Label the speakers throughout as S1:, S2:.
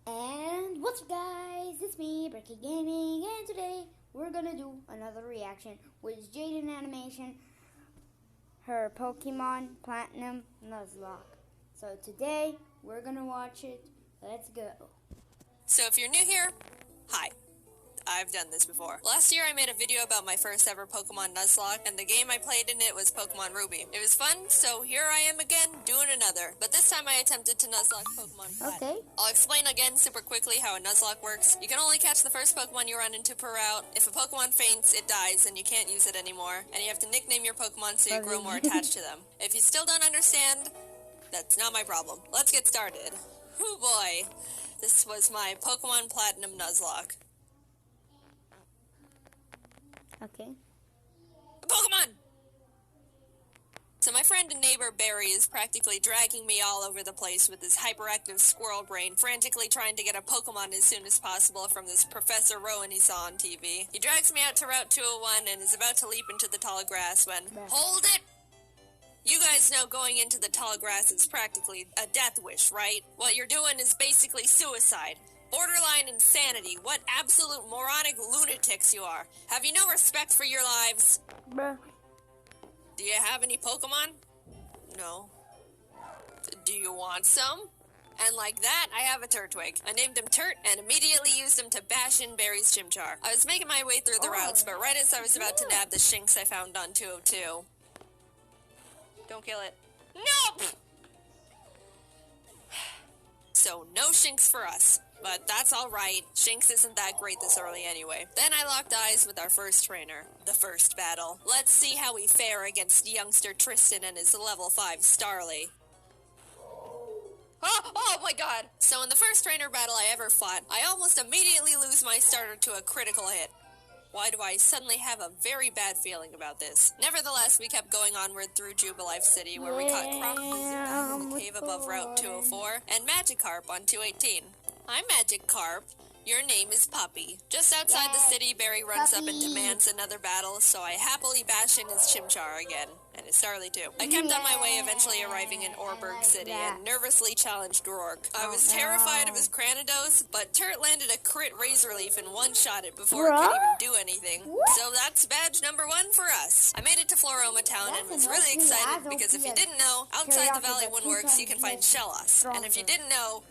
S1: And what's up, guys? It's me, Bricky Gaming, and today we're gonna do another reaction with Jaiden Animation, her Pokemon Platinum Nuzlocke. So today we're gonna watch it. Let's go.
S2: So if you're new here, hi. I've done this before. Last year I made a video about my first ever Pokemon Nuzlocke, and the game I played in it was Pokemon Ruby. It was fun, so here I am again, doing another. But this time I attempted to Nuzlocke Pokemon Platinum.
S1: Okay.
S2: I'll explain again super quickly how a Nuzlocke works. You can only catch the first Pokemon you run into per route. If a Pokemon faints, it dies, and you can't use it anymore. And you have to nickname your Pokemon so you grow more attached to them. If you still don't understand, that's not my problem. Let's get started. Oh boy. This was my Pokemon Platinum Nuzlocke.
S1: Okay.
S2: Pokemon! So my friend and neighbor Barry is practically dragging me all over the place with his hyperactive squirrel brain, frantically trying to get a Pokemon as soon as possible from this Professor Rowan he saw on TV. He drags me out to Route 201 and is about to leap into the tall grass when... Hold it! You guys know going into the tall grass is practically a death wish, right? What you're doing is basically suicide. Borderline insanity. What absolute moronic lunatics you are. Have you no respect for your lives?
S1: Bruh.
S2: Do you have any Pokemon? No. Do you want some? And like that, I have a Turtwig. I named him Turt and immediately used him to bash in Barry's Chimchar. I was making my way through the routes, but right as I was about to nab the Shinx I found on 202. Don't kill it. No! So, no Shinx for us. But that's alright. Shinx isn't that great this early anyway. Then I locked eyes with our first trainer. The first battle. Let's see how we fare against youngster Tristan and his level 5 Starly. Oh my god! So in the first trainer battle I ever fought, I almost immediately lose my starter to a critical hit. Why do I suddenly have a very bad feeling about this? Nevertheless, we kept going onward through Jubilife City, where we caught Kronk in the cave above Route 204, and Magikarp on 218. I'm Magikarp. Your name is Puppy. Just outside the city, Barry runs up and demands another battle, so I happily bash in his Chimchar again. And his Starly too. I kept on my way, eventually arriving in Orberg City, and nervously challenged Rourke. I was terrified of his Cranidos, but Turt landed a crit Razor Leaf and one-shot it before it could even do anything. So that's badge number 1 for us. I made it to Floroma Town and was really excited because if you didn't know, outside the Valley Woodworks you can find Shellos. And if you didn't know,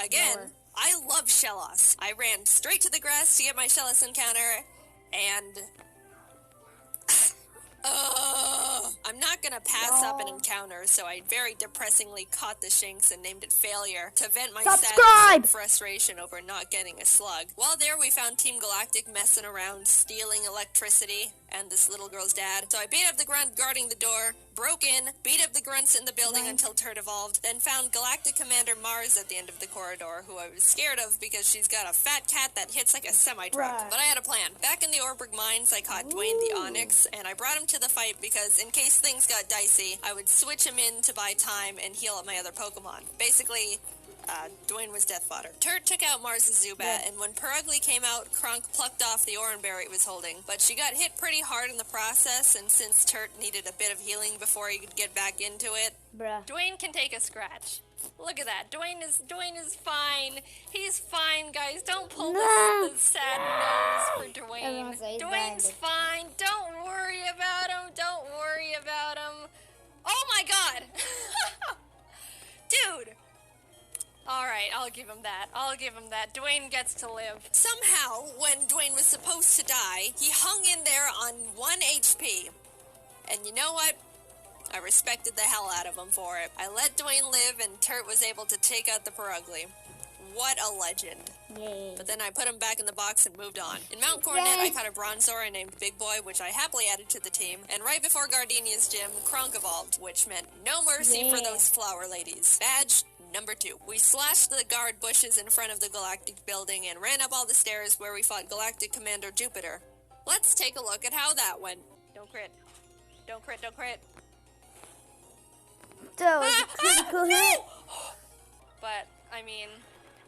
S2: again, I love Shellos. I ran straight to the grass to get my Shellos encounter, and... I'm not gonna pass up an encounter, so I very depressingly caught the Shinx and named it Failure to vent my sadness and frustration over not getting a slug. While there, we found Team Galactic messing around, stealing electricity, and this little girl's dad. So I beat up the grunt guarding the door, broke in, beat up the grunts in the building until Turt evolved, then found Galactic Commander Mars at the end of the corridor, who I was scared of because she's got a fat cat that hits like a semi-truck. But I had a plan. Back in the Orberg Mines, I caught Dwayne the Onyx, and I brought him to the fight because in case things got dicey, I would switch him in to buy time and heal up my other Pokemon. Basically, Dwayne was death fodder. Turt took out Mars's Zubat, and when Perugly came out, Kronk plucked off the Oranberry it was holding. But she got hit pretty hard in the process, and since Turt needed a bit of healing before he could get back into it, Dwayne can take a scratch. Look at that. Dwayne is fine. He's fine, guys. Don't pull the sad nose for Dwayne. Dwayne's fine. Don't worry about him. Don't worry about him. Oh my god! Dude! Alright, I'll give him that. I'll give him that. Dwayne gets to live. Somehow, when Dwayne was supposed to die, he hung in there on 1 HP. And you know what? I respected the hell out of him for it. I let Dwayne live, and Turt was able to take out the Perugly. What a legend.
S1: Yay.
S2: But then I put him back in the box and moved on. In Mount Coronet, I caught a Bronzor named Big Boy, which I happily added to the team. And right before Gardenia's gym, Kronk evolved, which meant no mercy for those flower ladies. Badge number 2. We slashed the guard bushes in front of the Galactic building and ran up all the stairs where we fought Galactic Commander Jupiter. Let's take a look at how that went. Don't crit. Don't crit, don't crit.
S1: So, critical hit.
S2: But, I mean,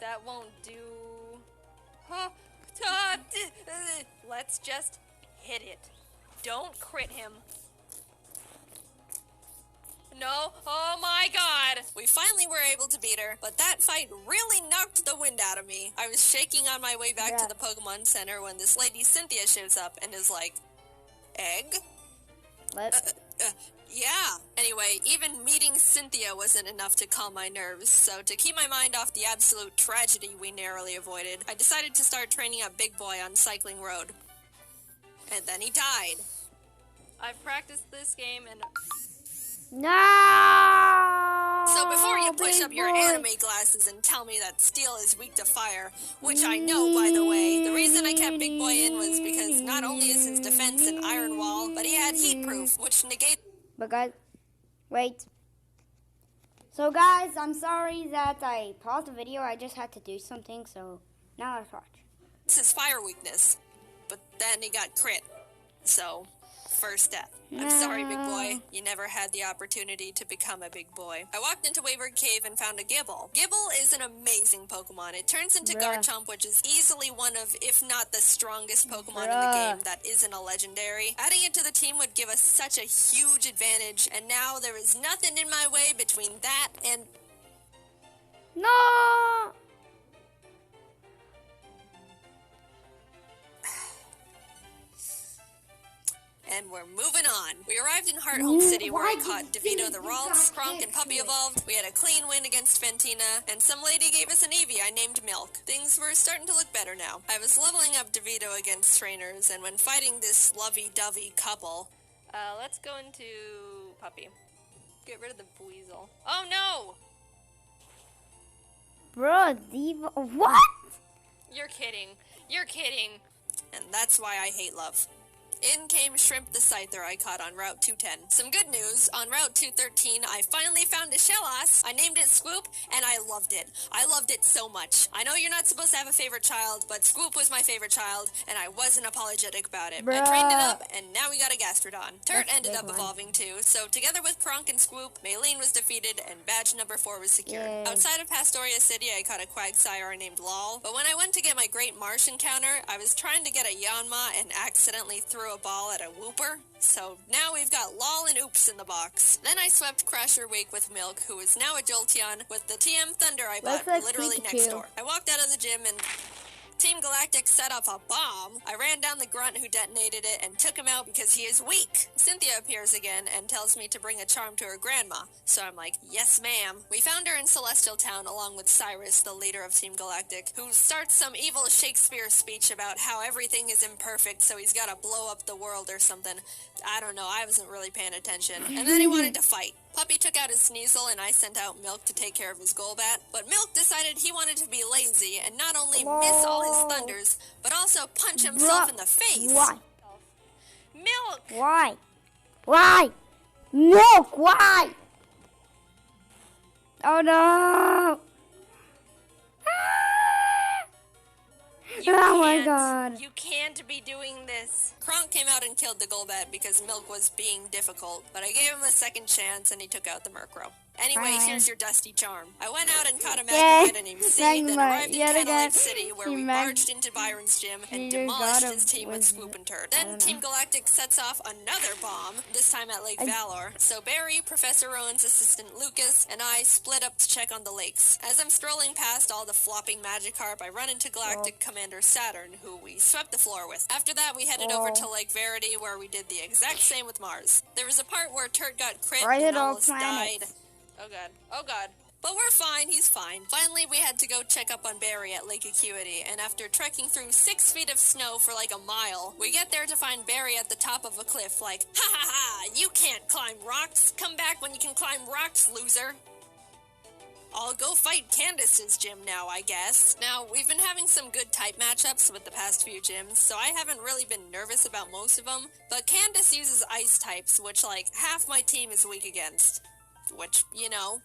S2: that won't do... Let's just hit it. Don't crit him. No. Oh my god. We finally were able to beat her, but that fight really knocked the wind out of me. I was shaking on my way back to the Pokemon Center when this lady Cynthia shows up and is like, egg?
S1: What?
S2: Yeah. Anyway, even meeting Cynthia wasn't enough to calm my nerves, so to keep my mind off the absolute tragedy we narrowly avoided, I decided to start training up Big Boy on Cycling Road. And then he died. I've practiced this game and...
S1: No!
S2: So before you push
S1: Big
S2: up your
S1: Boy.
S2: anime glasses and tell me that steel is weak to fire, which I know, by the way, the reason I kept Big Boy in was because not only is his defense an iron wall, but he had heat proof, which negates...
S1: But guys, wait. So guys, I'm sorry that I paused the video. I just had to do something, so now let's watch.
S2: his fire weakness. But then he got crit. So... first death. I'm sorry, big boy. You never had the opportunity to become a big boy. I walked into Wayward Cave and found a Gible. Gible is an amazing Pokemon. It turns into Garchomp, which is easily one of, if not the strongest Pokemon in the game that isn't a legendary. Adding it to the team would give us such a huge advantage, and now there is nothing in my way between that and...
S1: No!
S2: And we're moving on. We arrived in Hearthome City where I caught DeVito the Ralts, Kronk, and Puppy evolved. We had a clean win against Fantina, and some lady gave us an Eevee I named Milk. Things were starting to look better now. I was leveling up DeVito against trainers, and when fighting this lovey-dovey couple... let's go into Puppy. Get rid of the Buizel. Oh no!
S1: Bro, Diva, what?
S2: You're kidding. You're kidding. And that's why I hate love. In came Shrimp the Scyther I caught on Route 210. Some good news, on Route 213 I finally found a Shellos. I named it Swoop, and I loved it. I loved it so much. I know you're not supposed to have a favorite child, but Swoop was my favorite child, and I wasn't apologetic about it. I trained it up, and now we got a Gastrodon. Turt ended up evolving too, so together with Kronk and Swoop, Maylene was defeated, and badge number 4 was secured.
S1: Yay.
S2: Outside of Pastoria City, I caught a Quagsire named Lol, but when I went to get my Great Marsh encounter, I was trying to get a Yanma and accidentally threw a ball at a Wooper, so now we've got Lol and Oops in the box. Then I swept Crasher Wake with Milk, who is now a Jolteon, with the TM Thunder I bought literally next door. I walked out of the gym and Team Galactic set off a bomb. I ran down the grunt who detonated it and took him out because he is weak. Cynthia appears again and tells me to bring a charm to her grandma. So I'm like, yes ma'am. We found her in Celestial Town along with Cyrus, the leader of Team Galactic, who starts some evil Shakespeare speech about how everything is imperfect so he's gotta blow up the world or something. I don't know, I wasn't really paying attention. And then he wanted to fight. Puppy took out his Sneasel and I sent out Milk to take care of his Golbat, but Milk decided he wanted to be lazy and not only miss all his thunders, but also punch himself in the face.
S1: Why?
S2: Milk!
S1: Why? Why? Milk, why? Oh no! Oh my god.
S2: You can't be doing this. Kronk came out and killed the Golbat because Milk was being difficult, but I gave him a second chance and he took out the Murkrow. Anyway, here's your Dusty Charm. I went out and caught a Magnemite named C, then arrived in Catalyst City where we barged into Byron's gym and demolished his team with Swoop and Turd. Then Team Galactic sets off another bomb, this time at Lake Valor. So Barry, Professor Rowan's assistant Lucas, and I split up to check on the lakes. As I'm strolling past all the flopping Magikarp, I run into Galactic Commander Saturn, who we swept the floor with. After that, we headed over to Lake Verity, where we did the exact same with Mars. There was a part where Turd got crit and almost died. Oh god. Oh god. But we're fine, he's fine. Finally, we had to go check up on Barry at Lake Acuity, and after trekking through 6 feet of snow for like a mile, we get there to find Barry at the top of a cliff like, ha ha ha, you can't climb rocks. Come back when you can climb rocks, loser. I'll go fight Candace's gym now, I guess. Now, we've been having some good type matchups with the past few gyms, so I haven't really been nervous about most of them, but Candace uses ice types, which like half my team is weak against. Which, you know,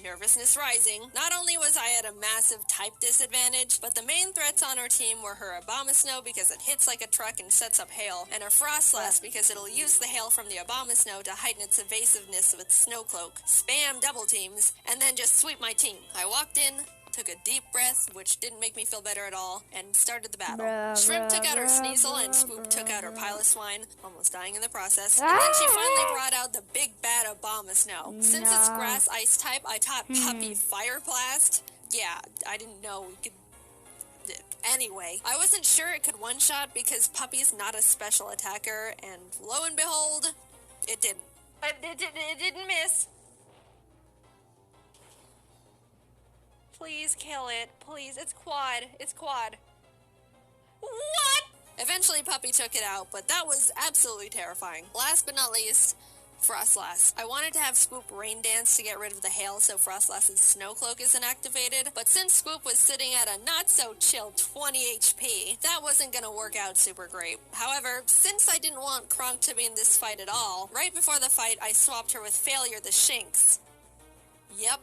S2: Nervousness rising. Not only was I at a massive type disadvantage, but the main threats on our team were her Abomasnow because it hits like a truck and sets up hail, and her Frostlass because it'll use the hail from the Abomasnow to heighten its evasiveness with Snowcloak, spam double teams, and then just sweep my team. I walked in, took a deep breath, which didn't make me feel better at all, and started the battle. Shrimp took out her Sneasel, and Swoop took out her Piloswine, almost dying in the process. And then she finally brought out the big bad Abomasnow. Since it's grass ice type, I taught Puppy Fire Blast. Yeah, I didn't know we could... Anyway, I wasn't sure it could one-shot because Puppy's not a special attacker, and lo and behold, it didn't. It didn't miss. Please kill it. Please. It's quad. It's quad. What? Eventually, Puppy took it out, but that was absolutely terrifying. Last but not least, Frostlass. I wanted to have Swoop Rain Dance to get rid of the hail so Frostlass's Snowcloak isn't activated, but since Swoop was sitting at a not-so-chill 20 HP, that wasn't gonna work out super great. However, since I didn't want Kronk to be in this fight at all, right before the fight, I swapped her with Failure the Shinx. Yep.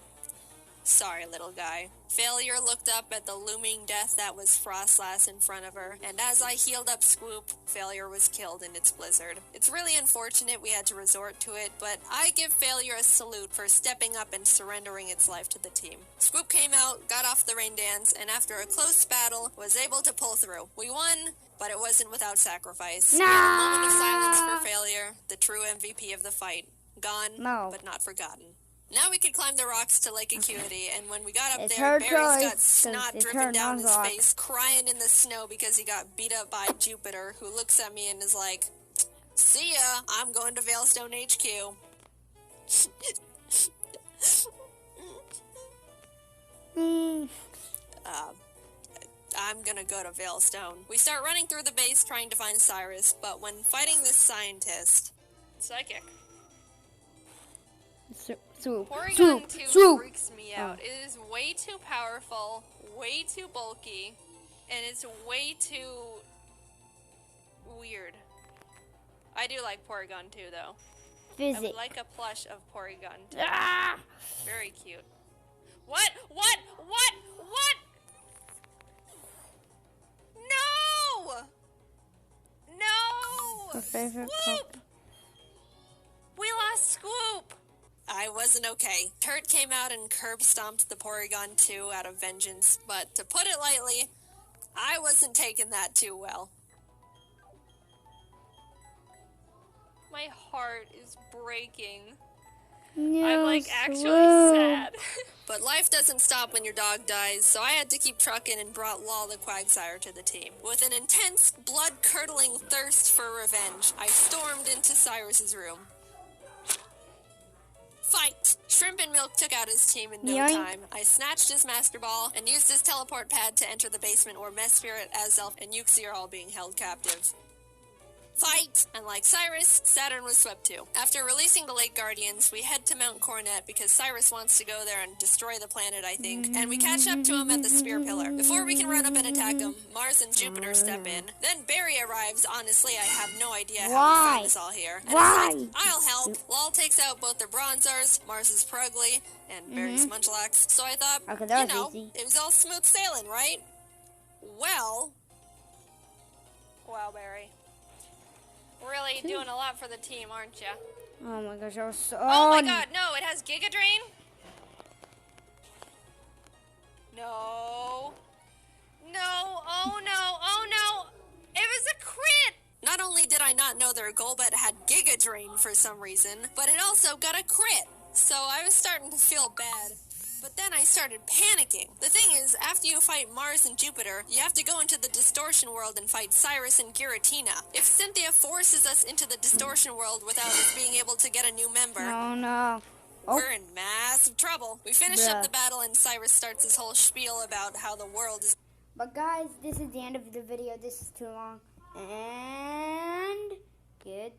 S2: Sorry, little guy. Failure looked up at the looming death that was Frostlass in front of her, and as I healed up Swoop, Failure was killed in its blizzard. It's really unfortunate we had to resort to it, but I give Failure a salute for stepping up and surrendering its life to the team. Swoop came out, got off the rain dance, and after a close battle, was able to pull through. We won, but it wasn't without sacrifice.
S1: No!
S2: We had a moment of silence for Failure, the true MVP of the fight. Gone,
S1: No.
S2: but not forgotten. Now we could climb the rocks to Lake Acuity, and when we got up
S1: It's
S2: there,
S1: her
S2: Barry's
S1: choice,
S2: got
S1: 'cause
S2: snot
S1: it's
S2: dripping
S1: her
S2: down his
S1: nuzloke.
S2: face, crying in the snow because he got beat up by Jupiter, who looks at me and is like, "See ya, I'm going to Veilstone HQ." I'm gonna go to Veilstone. We start running through the base trying to find Cyrus, but when fighting this scientist... Psychic.
S1: Swoop.
S2: Porygon 2
S1: Swoop.
S2: freaks me out. It is way too powerful, way too bulky, and it's way too weird. I do like Porygon 2 though. I would like a plush of Porygon 2.
S1: Ah!
S2: Very cute. What? What? What? What? No! No!
S1: Her favorite
S2: Swoop! We lost Swoop! I wasn't okay. Kurt came out and curb stomped the Porygon 2 out of vengeance, but to put it lightly, I wasn't taking that too well. My heart is breaking.
S1: No,
S2: I'm like actually
S1: Swoop.
S2: sad. But life doesn't stop when your dog dies, so I had to keep trucking and brought Law the Quagsire to the team. With an intense, blood-curdling thirst for revenge, I stormed into Cyrus's room. Fight! Shrimp and Milk took out his team in no
S1: Yoink.
S2: time. I snatched his Master Ball and used his teleport pad to enter the basement where Mesprit, Azelf, and Uxie are all being held captive. Fight! And like Cyrus, Saturn was swept too. After releasing the Lake Guardians, we head to Mount Coronet because Cyrus wants to go there and destroy the planet, I think, and we catch up to him at the Spear Pillar. Before we can run up and attack him, Mars and Jupiter step in. Then Barry arrives. Honestly, I have no idea how he
S1: Why?
S2: found us all here. And
S1: Why?
S2: it's like, I'll help. Lal takes out both the Bronzars, Mars's Purugly, and Barry's Munchlax. So I thought,
S1: Okay, that
S2: you know,
S1: was easy.
S2: it was all smooth sailing, right? Well... Wow, Barry. Really doing a lot for the team, aren't you?
S1: Oh my gosh, I was so...
S2: Oh my god, no, it has Giga Drain? No. No, oh no, oh no. It was a crit! Not only did I not know their Golbat had Giga Drain for some reason, but it also got a crit. So I was starting to feel bad. But then I started panicking. The thing is, after you fight Mars and Jupiter, you have to go into the Distortion World and fight Cyrus and Giratina. If Cynthia forces us into the Distortion World without us being able to get a new member,
S1: Oh no. Oh.
S2: we're in massive trouble. We finish up the battle and Cyrus starts his whole spiel about how the world is...
S1: But guys, this is the end of the video. This is too long. And... good.